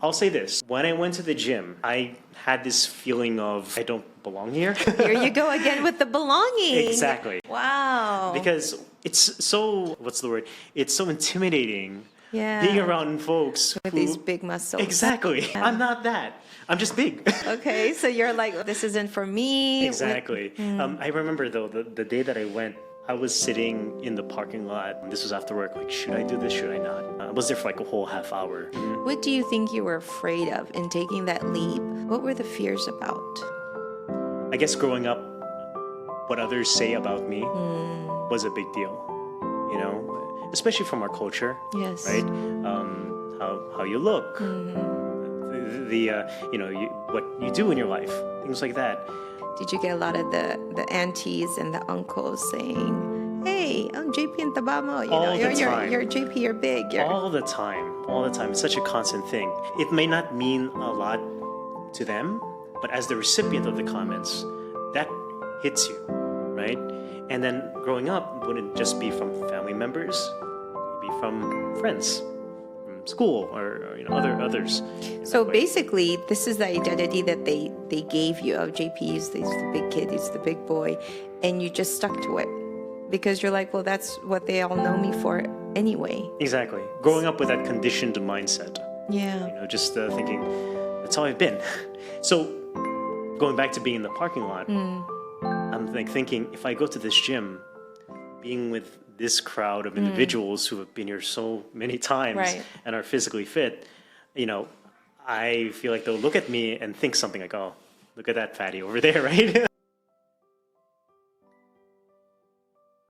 I'll say this. When I went to the gym, I had this feeling of I don't belong here. Here you go again with the belonging. Exactly. Wow. Because it's so, what's the word? It's so intimidating Yeah. being around folks With who, these big muscles. Exactly. Yeah. I'm not that. I'm just big. Okay, so you're like, this isn't for me. Exactly. I remember though, the day that I went, I was sitting in the parking lot. This was after work. Like, should I do this? Should I not? I was there for like a whole half hour. What do you think you were afraid of in taking that leap? What were the fears about? I guess growing up, what others say about me was a big deal. You know, especially from our culture. Yes. Right. How you look. What you do in your life. Things like that. Did you get a lot of the aunties and the uncles saying, hey, I'm JP and Tabamo, All the time. you're JP, you're big. All the time. All the time. It's such a constant thing. It may not mean a lot to them, but as the recipient of the comments, that hits you, right? And then growing up wouldn't just be from family members, it would be from friends, from school, or others. So basically, this is the identity that they gave you of JP. He's the big kid, he's the big boy, and you just stuck to it because you're like, well, that's what they all know me for anyway. Exactly. Growing up with that conditioned mindset. Yeah. Just thinking, that's how I've been. So going back to being in the parking lot, I'm like thinking, if I go to this gym, being with this crowd of individuals who have been here so many times Right. and are physically fit, I feel like they'll look at me and think something like, oh, look at that fatty over there, right?